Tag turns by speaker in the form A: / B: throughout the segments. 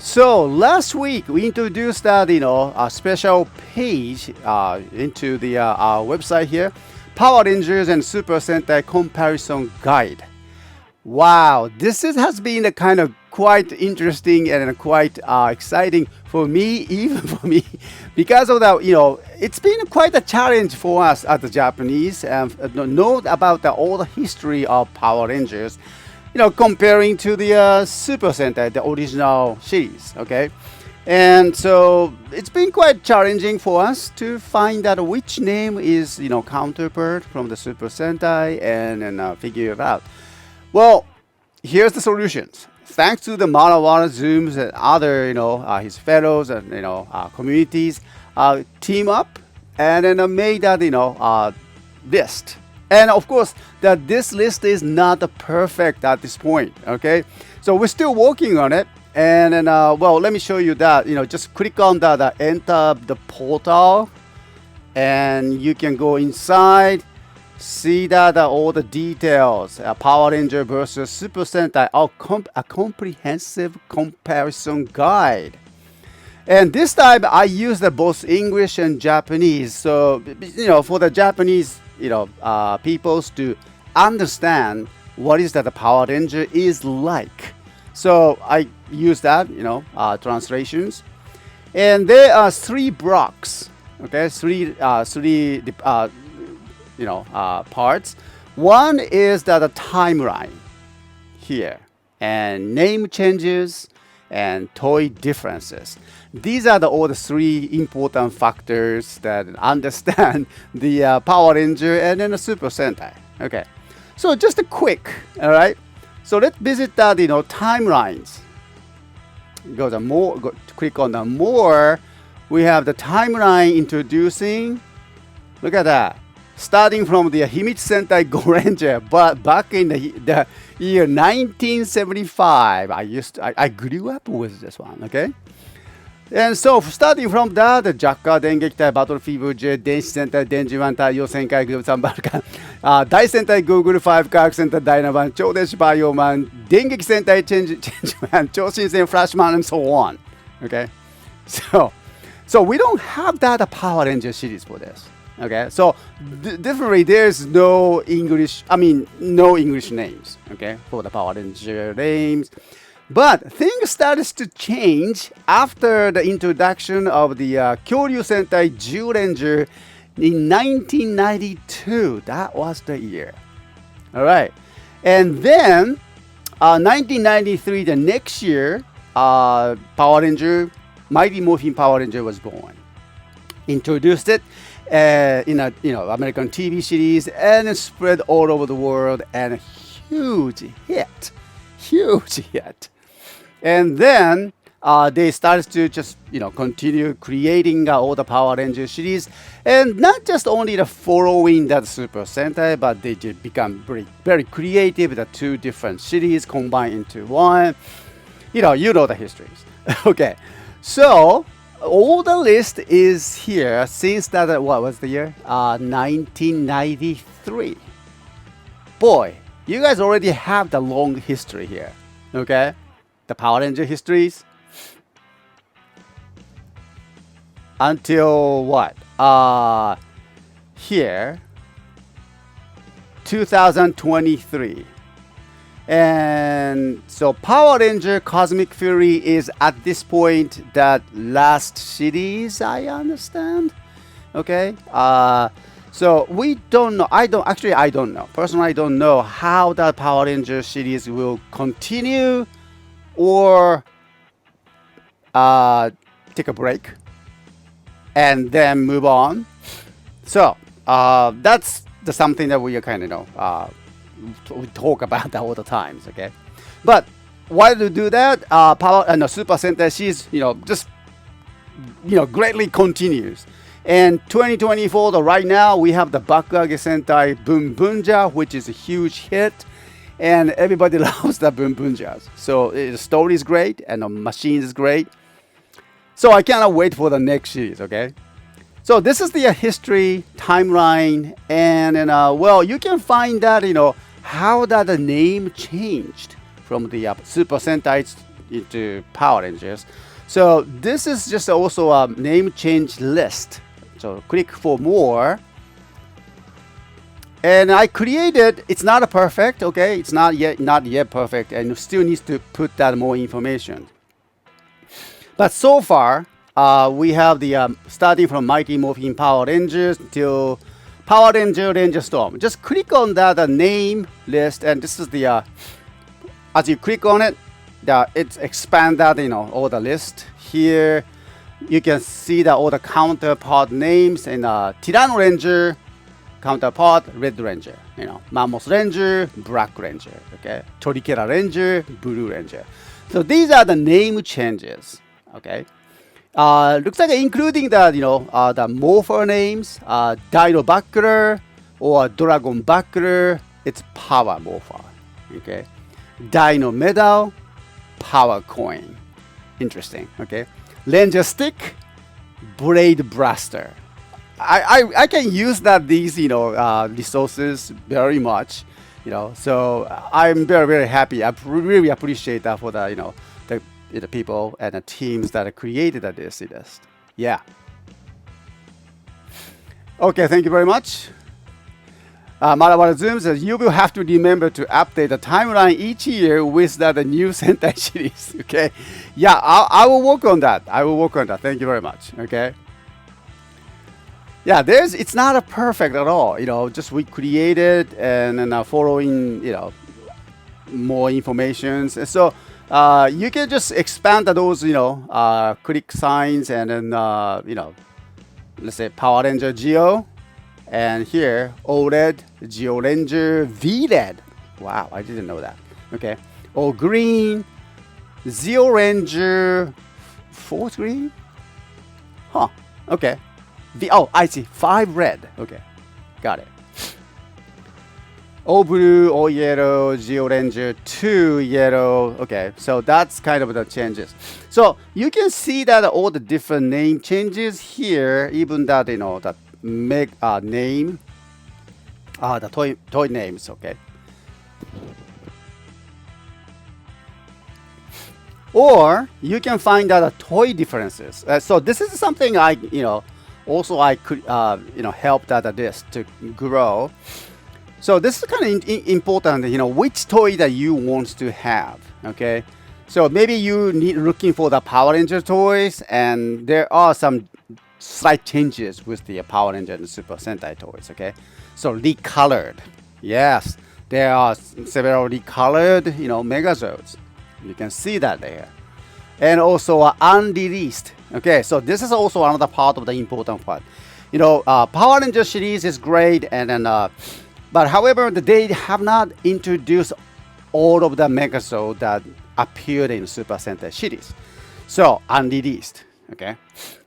A: So last week we introduced that a special page into the our website here, Power Rangers and Super Sentai Comparison Guide. Wow, has been a kind of quite interesting and quite exciting for me, even for me, because of that. It's been quite a challenge for us as the Japanese and know about all the history of Power Rangers. Comparing to the Super Sentai, the original series, okay? And so it's been quite challenging for us to find out which name is, counterpart from the Super Sentai and figure it out. Well, here's the solutions. Thanks to the Marawara Zooms and other, his fellows and, communities, team up and then made that, list. And of course, that this list is not perfect at this point, okay? So we're still working on it. And then, let me show you that. Just click on that, enter the portal, and you can go inside, see that all the details, Power Ranger versus Super Sentai, a comprehensive comparison guide. And this time I used both English and Japanese. So, for the Japanese peoples to understand what is that the Power Ranger is like. So I use that, translations. And there are three blocks, okay, three parts. One is that the timeline here, and name changes and toy differences. These are all the three important factors that understand the Power Ranger and then the Super Sentai. Okay, so just a quick, all right. So let's visit that timelines. Click on the more. We have the timeline introducing. Look at that. Starting from the Himitsu Sentai Go Ranger, but back in the year 1975, I grew up with this one, okay? And so starting from that, the Jakka Dengekitai Battle Fever Jet, Denshi Sentai Denjiwan Taiyo Senkai Group Sambarkan, Dai Sentai Google 5 Kark Sentai Dynaman, Chodeshi Bioman, Dengeki Sentai Changeman, Choshinsen Flashman, and so on. Okay? So we don't have that Power Ranger series for this. Okay, so definitely there's no English names, okay, for the Power Ranger names. But things started to change after the introduction of the Kyoryu Sentai Zyuranger in 1992. That was the year. All right, and then 1993, the next year, Power Ranger, Mighty Morphin Power Ranger was born. Introduced it in a American TV series, and it spread all over the world, and a huge hit. And then they started to just continue creating all the Power Ranger series, and not just only the following that Super Sentai, but they did become very, very creative. The two different series combined into one. You know the histories. Okay, so all the list is here since that, what was the year? 1993. Boy, you guys already have the long history here, okay? The Power Ranger histories. Until what? Here, 2023. And so Power Ranger Cosmic Fury is at this point that last series, I understand. Okay. So we don't know. I don't know. Personally, I don't know how that Power Ranger series will continue or take a break and then move on. So that's something that we are kind of we talk about that all the times, okay? But why do we do that? Power and the Super Sentai series, just greatly continues. And 2024, right now we have the Bakuage Sentai Boom Bunja, which is a huge hit, and everybody loves the Boom Bunjas. So the story is great and the machine is great. So I cannot wait for the next series, okay? So this is the history timeline, and you can find that how that the name changed from the Super Sentai into Power Rangers. So this is just also a name change list. So click for more. And I created, it's not a perfect, okay? It's not yet perfect, and still needs to put that more information. But so far, we have the starting from Mighty Morphin Power Rangers till Power Ranger Ranger Storm. Just click on that name list, and this is the as you click on it, it's expanded, all the list here. You can see that all the counterpart names and Tyranno Ranger counterpart, Red Ranger, Mammoth Ranger, Black Ranger, okay, Torikera Ranger, Blue Ranger. So these are the name changes, okay. Looks like including the Morpher names, Dino Buckler or Dragon Buckler, it's Power Morpher, okay. Dino Medal, Power Coin, interesting, okay. Ranger Stick, Blade Blaster. I can use these resources very much, so I'm very, very happy. I really appreciate that for the the people and the teams that created this list. Yeah. Okay, thank you very much. Marawara Zoom says you will have to remember to update the timeline each year with the new Sentai series. Okay, yeah, I will work on that. Thank you very much. Okay. Yeah, it's not a perfect at all. Just we created and then following more information. So you can just expand those click signs and then let's say Power Ranger Geo, and here OLED Geo Ranger VLED. Wow, I didn't know that. Okay, or green Geo Ranger 4 green. Huh. Okay. I see 5 red. Okay, got it. All blue, all yellow, Geo Ranger 2 yellow. Okay, so that's kind of the changes. So you can see that all the different name changes here, even that that name, the toy names. Okay. Or you can find out the toy differences. So this is something I also I could help this to grow. So this is kind of important, which toy that you want to have. Okay, so maybe you need looking for the Power Ranger toys, and there are some slight changes with the Power Ranger and Super Sentai toys. Okay, so recolored. Yes, there are several recolored Megazords. You can see that there. And also unreleased. Okay, so this is also another part of the important part. Power Ranger series is great, and then but however, they have not introduced all of the Megazord that appeared in Super Sentai series. So unreleased. Okay,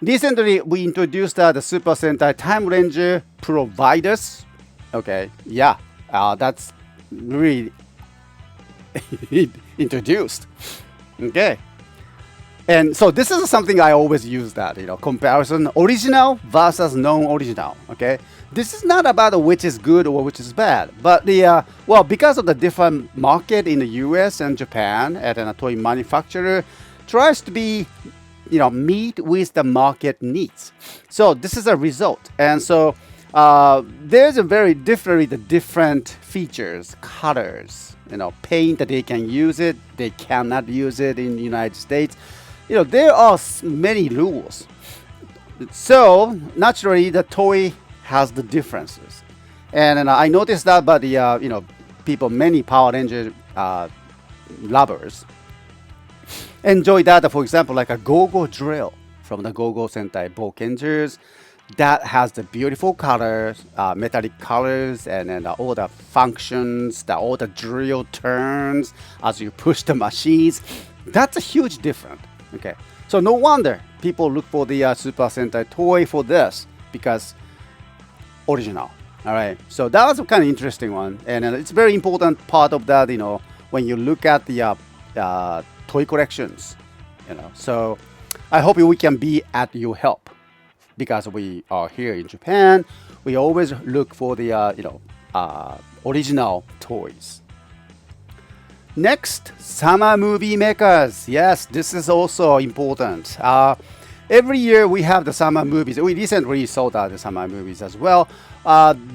A: recently we introduced the Super Sentai Time Ranger providers. Okay, yeah, that's really introduced. Okay. And so this is something I always use that, comparison original versus non-original. Okay, this is not about which is good or which is bad, but because of the different market in the U.S. and Japan, and a toy manufacturer tries to be, meet with the market needs. So this is a result, and so there's a very different features, colors, paint that they can use it, they cannot use it in the United States. There are many rules. So naturally, the toy has the differences, and I noticed that. But many Power Ranger lovers enjoy that. For example, like a Go-Go drill from the Go-Go Sentai Boukengers that has the beautiful colors, metallic colors, and then all the functions, all the drill turns as you push the machines. That's a huge difference. Okay, so no wonder people look for the Super Sentai toy for this, because original. All right, so that was a kind of interesting one, and it's a very important part of that. When you look at the toy collections, So I hope we can be at your help, because we are here in Japan. We always look for the original toys. Next, summer movie makers. Yes, this is also important. Every year we have the summer movies. We recently sold out the summer movies as well.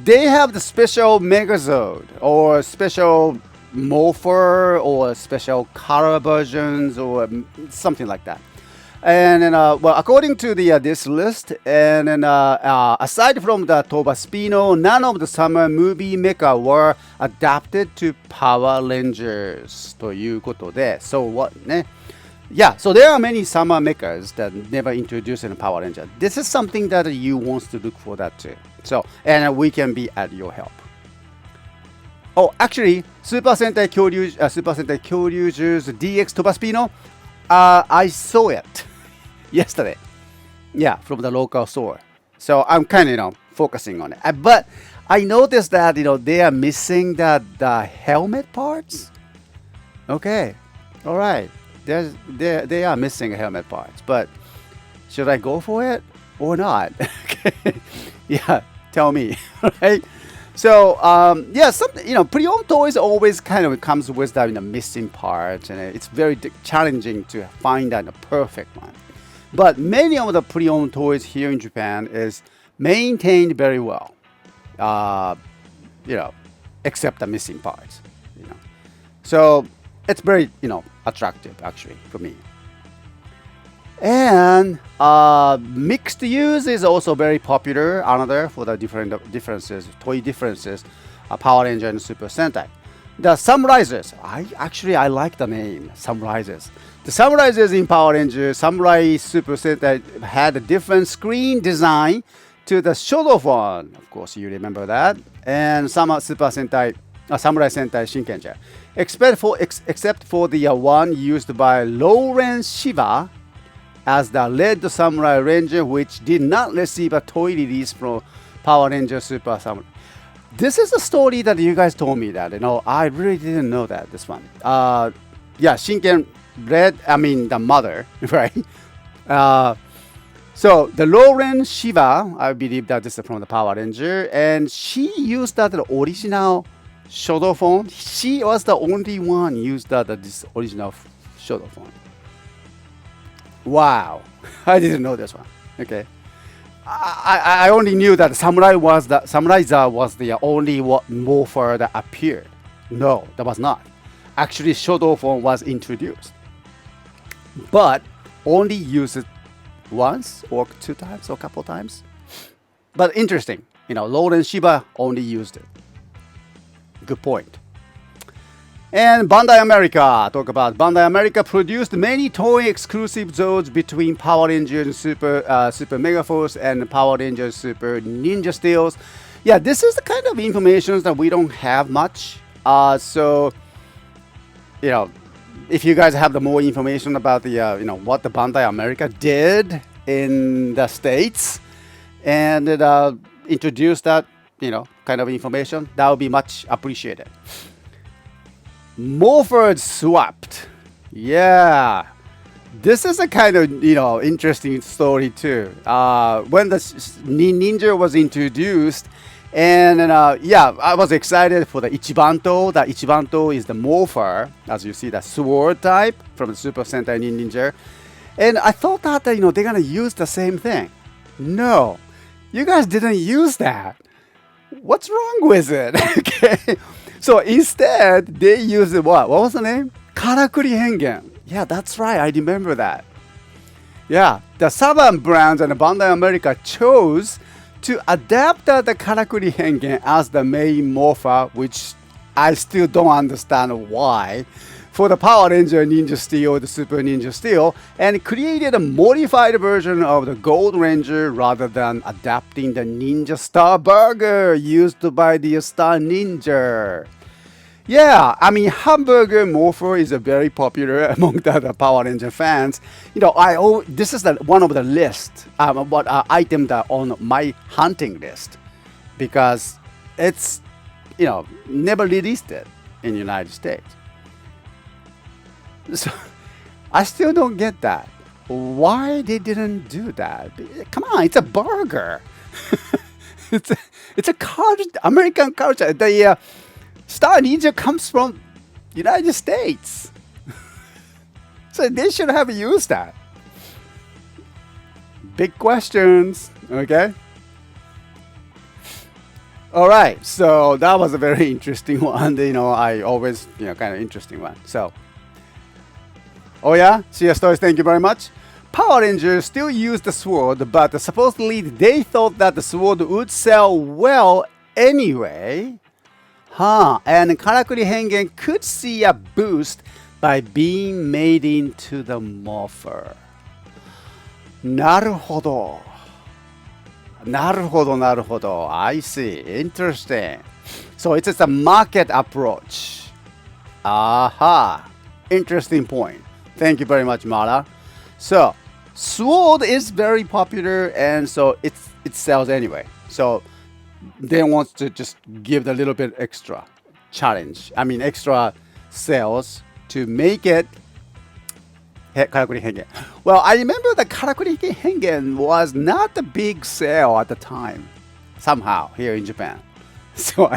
A: They have the special megazode or special morpher or special color versions or something like that. And then, well, according to the this list, and then aside from the Tobaspino, none of the summer movie mecha were adapted to Power Rangers ということで、so what ね? Yeah, so there are many summer mechas that never introduced in Power Ranger. This is something that you want to look for that too. So, and we can be at your help. Oh, actually, Super Sentai Kyoryuju's DX Tobaspino, I saw it yesterday. Yeah, from the local store. So I'm kind of, focusing on it. But I noticed that, they are missing the helmet parts. Okay, all right. They are missing helmet parts. But should I go for it or not? Okay. Yeah, tell me, right? So, yeah, pre-owned toys always kind of comes with the missing parts, and it's very challenging to find that perfect one. But many of the pre-owned toys here in Japan is maintained very well, except the missing parts, So it's very, attractive actually for me. And mixed use is also very popular. Another for the toy differences, Power Ranger and Super Sentai. The Sunrisers. I like the name Sunrisers. The Sunrisers in Power Ranger, Samurai Super Sentai had a different screen design to the Shodo one. Of course, you remember that. And Samurai Sentai Shinkenger. Except for the one used by Lauren Shiva as the Red Samurai Ranger, which did not receive a toy release from Power Ranger Super Samurai. This is a story that you guys told me that, I really didn't know that, this one. Shinken Red, the mother, right? So the Lauren Shiva, I believe that this is from the Power Ranger, and she used that original Shodo phone. She was the only one used this original Shodo phone. Wow, I didn't know this one. Okay, I only knew that Samuraiza was the only morpher that appeared. No, that was not. Actually, Shodo phone was introduced, but only used once or two times or a couple times. But interesting, Lauren Shiba only used it. Good point. And Bandai America, talk about Bandai America produced many toy exclusive zones between Power Rangers Super Megaforce and Power Rangers Super Ninja Steels. Yeah, this is the kind of information that we don't have much. So, if you guys have the more information about the what the Bandai America did in the States and introduce that kind of information, that would be much appreciated. Morphers swapped. Yeah. This is a kind of, interesting story too. When the Ninja was introduced, and I was excited for the Ichibanto. The Ichibanto is the morpher, as you see, the sword type from the Super Sentai Ninja. And I thought that, they're going to use the same thing. No, you guys didn't use that. What's wrong with it? Okay. So instead, they used what? What was the name? Karakuri Hengen. Yeah, that's right. I remember that. Yeah, the Southern brands and Bandai America chose to adapt the Karakuri Hengen as the main morpher, which I still don't understand why, for the Power Ranger Ninja Steel, the Super Ninja Steel, and created a modified version of the Gold Ranger rather than adapting the Ninja Star Burger used by the Star Ninja. Yeah, Hamburger Morpher is very popular among the Power Ranger fans. This is one of the list, item that on my hunting list, because it's, never released it in the United States. So I still don't get that. Why they didn't do that? Come on, it's a burger. it's a culture, American culture. The Star Ninja comes from, United States. So they should have used that. Big questions, okay? All right, so that was a very interesting one. I always, kind of interesting one. So, oh yeah, CSTOYS, thank you very much. Power Rangers still use the sword, but supposedly they thought that the sword would sell well anyway. And Karakuri Hengen could see a boost by being made into the Morpher. なるほど。なるほど、なるほど。I see. Interesting. So it's just a market approach. Aha. Interesting point. Thank you very much, Mara. So, sword is very popular, and so it sells anyway. So, they want to just give a little bit extra challenge. I mean, extra sales to make it Karakuri Hengen. Well, I remember the Karakuri Hengen was not a big sale at the time, somehow, here in Japan. So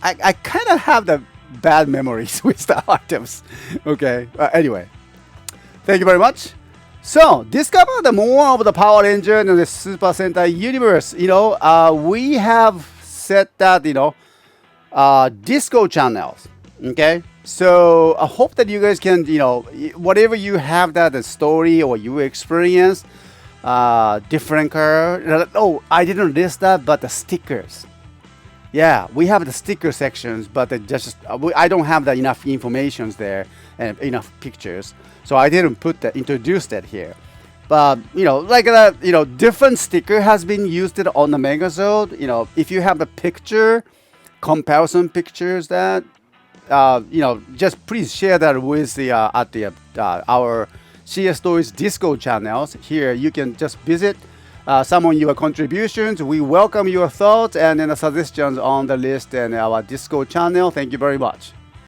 A: I kind of have the bad memories with the items. Okay, anyway. Thank you very much. So, discover the more of the Power Ranger and the Super Sentai universe. We have set that, Disco channels. Okay? So, I hope that you guys can, whatever you have that, the story or you experience, different color. Oh, I didn't list that, but the stickers. Yeah, we have the sticker sections, but I don't have enough information there and enough pictures. So I didn't introduce that here. But, like that, different sticker has been used on the Megazord. If you have the picture, comparison pictures that, just please share that with our CSTOYS Disco channels. Here, you can just visit some of your contributions. We welcome your thoughts and suggestions on the list and our Disco channel. Thank you very much.